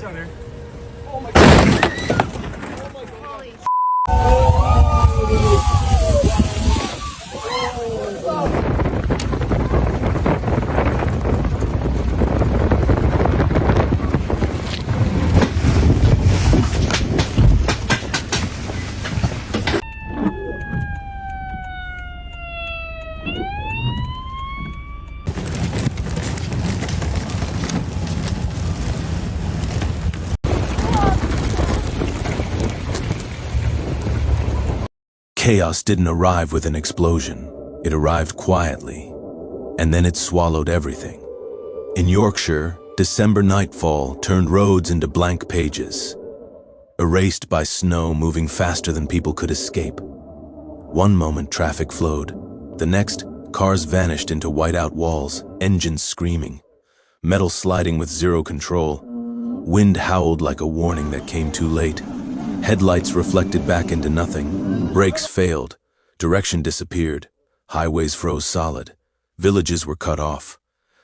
Sorry. Oh my god. Oh my god. Chaos didn't arrive with an explosion. It arrived quietly, and then it swallowed everything. In Yorkshire, December nightfall turned roads into blank pages, erased by snow moving faster than people could escape. One moment traffic flowed, the next cars vanished into whiteout walls, engines screaming, metal sliding with zero control. Wind howled like a warning that came too late. Headlights reflected back into nothing. Brakes failed. Direction disappeared. Highways froze solid. Villages were cut off.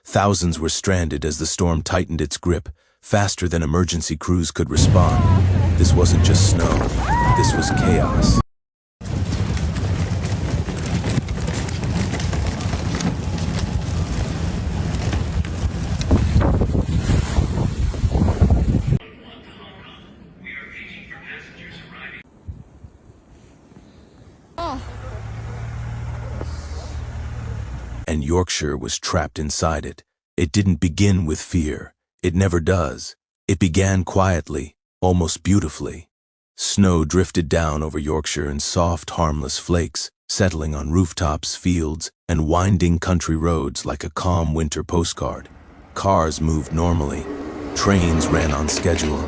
Thousands were stranded as the storm tightened its grip, faster than emergency crews could respond. This wasn't just snow. This was chaos. And Yorkshire was trapped inside it. It didn't begin with fear. It never does. It began quietly, almost beautifully. Snow drifted down over Yorkshire in soft, harmless flakes, settling on rooftops, fields, and winding country roads like a calm winter postcard. Cars moved normally. Trains ran on schedule.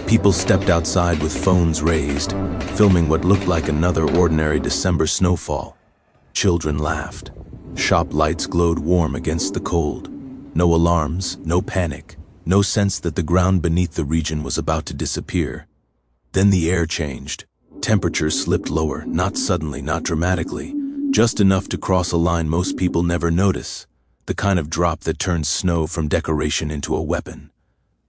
People stepped outside with phones raised, filming what looked like another ordinary December snowfall. Children laughed. Shop lights glowed warm against the cold. No alarms, no panic, no sense that the ground beneath the region was about to disappear. Then the air changed. Temperatures slipped lower, not suddenly, not dramatically, just enough to cross a line most people never notice, the kind of drop that turns snow from decoration into a weapon.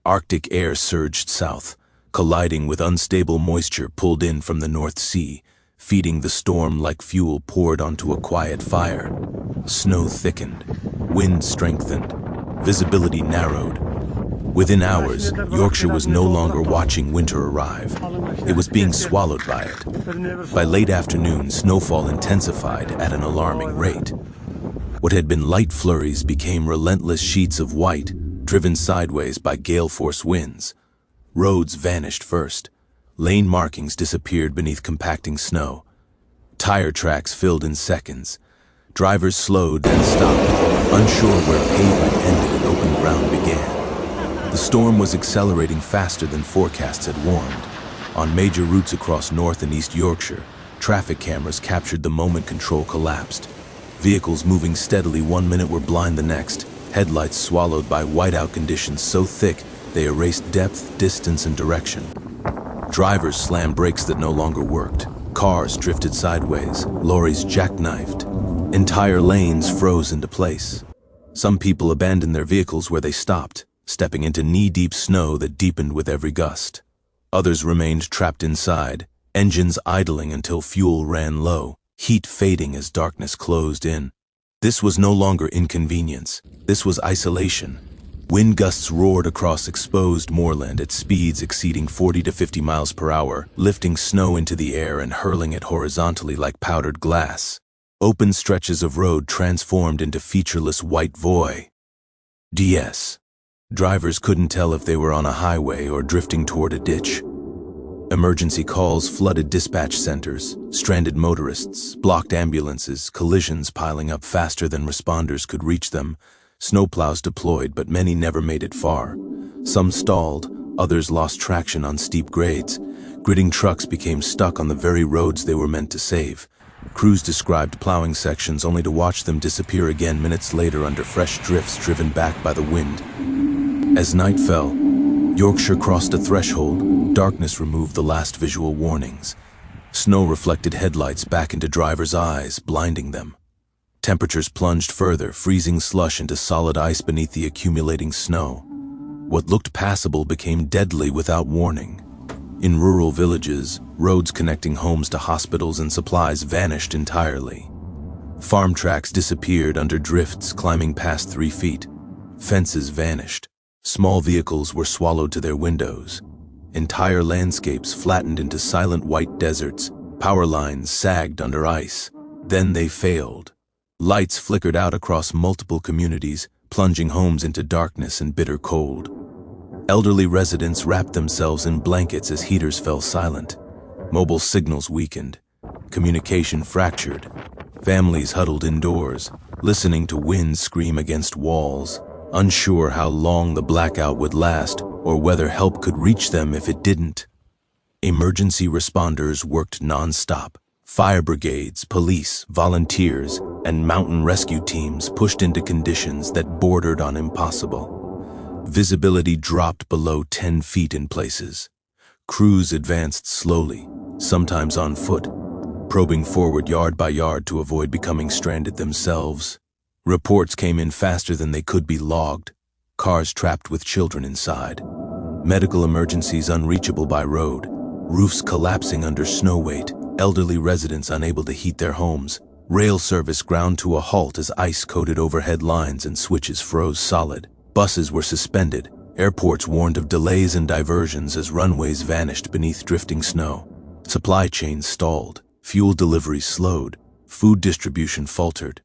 Arctic air surged south, colliding with unstable moisture pulled in from the North Sea, feeding the storm like fuel poured onto a quiet fire. Snow thickened, wind strengthened, visibility narrowed. Within hours, Yorkshire was no longer watching winter arrive. It was being swallowed by it. By late afternoon, snowfall intensified at an alarming rate. What had been light flurries became relentless sheets of white, driven sideways by gale-force winds. Roads vanished first. Lane markings disappeared beneath compacting snow. Tire tracks filled in seconds. Drivers slowed, then stopped, unsure where pavement ended and open ground began. The storm was accelerating faster than forecasts had warned. On major routes across North and East Yorkshire, traffic cameras captured the moment control collapsed. Vehicles moving steadily one minute were blind the next, headlights swallowed by whiteout conditions so thick they erased depth, distance, and direction. Drivers slammed brakes that no longer worked. Cars drifted sideways. Lorries jackknifed. Entire lanes froze into place. Some people abandoned their vehicles where they stopped, stepping into knee-deep snow that deepened with every gust. Others remained trapped inside, engines idling until fuel ran low, heat fading as darkness closed in. This was no longer inconvenience. This was isolation. Wind gusts roared across exposed moorland at speeds exceeding 40 to 50 miles per hour, lifting snow into the air and hurling it horizontally like powdered glass. Open stretches of road transformed into featureless white void. DS. Drivers couldn't tell if they were on a highway or drifting toward a ditch. Emergency calls flooded dispatch centers, stranded motorists, blocked ambulances, collisions piling up faster than responders could reach them. Snowplows deployed, but many never made it far. Some stalled, others lost traction on steep grades. Gritting trucks became stuck on the very roads they were meant to save. Crews described plowing sections only to watch them disappear again minutes later under fresh drifts driven back by the wind. As night fell, Yorkshire crossed a threshold. Darkness removed the last visual warnings. Snow reflected headlights back into drivers' eyes, blinding them. Temperatures plunged further, freezing slush into solid ice beneath the accumulating snow. What looked passable became deadly without warning. In rural villages, roads connecting homes to hospitals and supplies vanished entirely. Farm tracks disappeared under drifts climbing past 3 feet. Fences vanished. Small vehicles were swallowed to their windows. Entire landscapes flattened into silent white deserts. Power lines sagged under ice. Then they failed. Lights flickered out across multiple communities, plunging homes into darkness and bitter cold. Elderly residents wrapped themselves in blankets as heaters fell silent. Mobile signals weakened. Communication fractured. Families huddled indoors, listening to wind scream against walls, unsure how long the blackout would last or whether help could reach them if it didn't. Emergency responders worked non-stop. Fire brigades, police, volunteers, and mountain rescue teams pushed into conditions that bordered on impossible. Visibility dropped below 10 feet in places. Crews advanced slowly, sometimes on foot, probing forward yard by yard to avoid becoming stranded themselves. Reports came in faster than they could be logged. Cars trapped with children inside. Medical emergencies unreachable by road. Roofs collapsing under snow weight. Elderly residents unable to heat their homes. Rail service ground to a halt as ice coated overhead lines and switches froze solid. Buses were suspended. Airports warned of delays and diversions as runways vanished beneath drifting snow. Supply chains stalled. Fuel deliveries slowed. Food distribution faltered.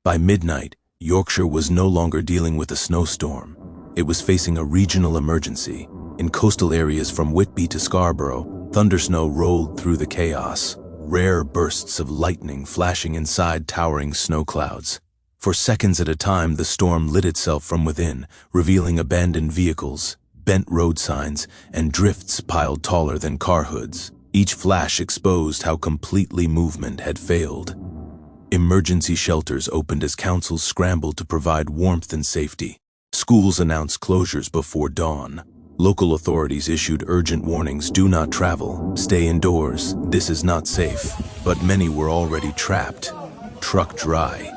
By midnight, Yorkshire was no longer dealing with a snowstorm. It was facing a regional emergency. In coastal areas from Whitby to Scarborough, thundersnow rolled through the chaos, rare bursts of lightning flashing inside towering snow clouds. For seconds at a time, the storm lit itself from within, revealing abandoned vehicles, bent road signs, and drifts piled taller than car hoods. Each flash exposed how completely movement had failed. Emergency shelters opened as councils scrambled to provide warmth and safety. Schools announced closures before dawn. Local authorities issued urgent warnings: do not travel, stay indoors, this is not safe. But many were already trapped, truck dry.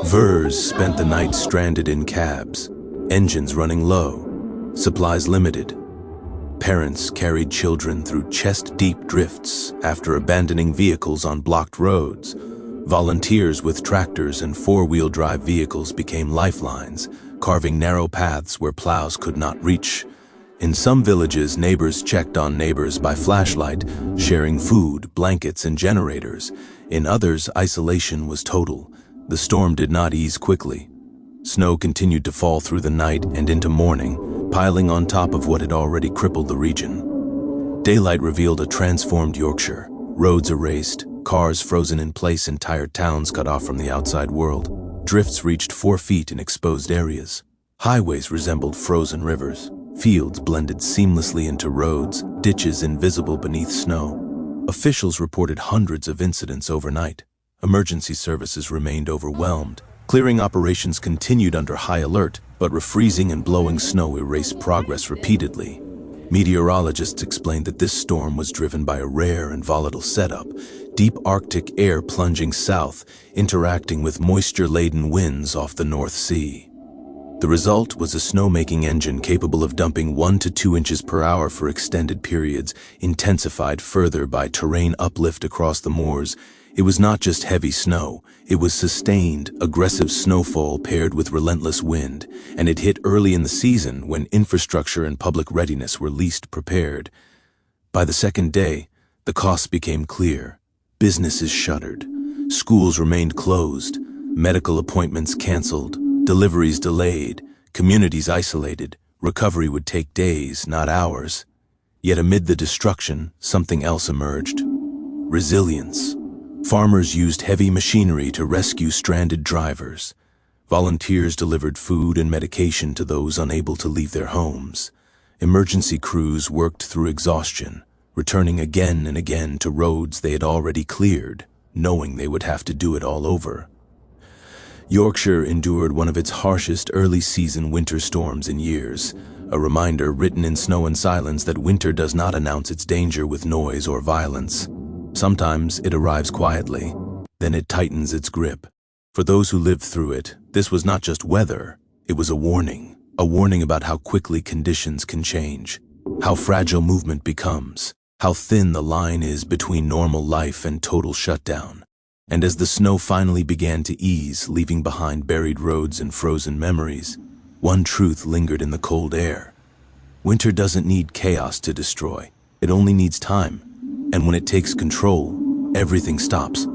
Vers spent the night stranded in cabs, engines running low, supplies limited. Parents carried children through chest-deep drifts after abandoning vehicles on blocked roads. Volunteers with tractors and four-wheel drive vehicles became lifelines, carving narrow paths where plows could not reach. In some villages, neighbors checked on neighbors by flashlight, sharing food, blankets, and generators. In others, isolation was total. The storm did not ease quickly. Snow continued to fall through the night and into morning, piling on top of what had already crippled the region. Daylight revealed a transformed Yorkshire. Roads erased, cars frozen in place, entire towns cut off from the outside world. Drifts reached 4 feet in exposed areas. Highways resembled frozen rivers. Fields blended seamlessly into roads, ditches invisible beneath snow. Officials reported hundreds of incidents overnight. Emergency services remained overwhelmed. Clearing operations continued under high alert, but refreezing and blowing snow erased progress repeatedly. Meteorologists explained that this storm was driven by a rare and volatile setup, deep Arctic air plunging south, interacting with moisture-laden winds off the North Sea. The result was a snowmaking engine capable of dumping 1 to 2 inches per hour for extended periods, intensified further by terrain uplift across the moors. It was not just heavy snow, it was sustained, aggressive snowfall paired with relentless wind, and it hit early in the season when infrastructure and public readiness were least prepared. By the second day, the costs became clear. Businesses shuttered, schools remained closed, medical appointments canceled, deliveries delayed, communities isolated. Recovery would take days, not hours. Yet amid the destruction, something else emerged: resilience. Farmers used heavy machinery to rescue stranded drivers. Volunteers delivered food and medication to those unable to leave their homes. Emergency crews worked through exhaustion, returning again and again to roads they had already cleared, knowing they would have to do it all over. Yorkshire endured one of its harshest early-season winter storms in years, a reminder written in snow and silence that winter does not announce its danger with noise or violence. Sometimes it arrives quietly, then it tightens its grip. For those who lived through it, this was not just weather, it was a warning, A warning about how quickly conditions can change, how fragile movement becomes, how thin the line is between normal life and total shutdown. And as the snow finally began to ease, leaving behind buried roads and frozen memories, one truth lingered in the cold air. Winter doesn't need chaos to destroy. It only needs time. And when it takes control, everything stops.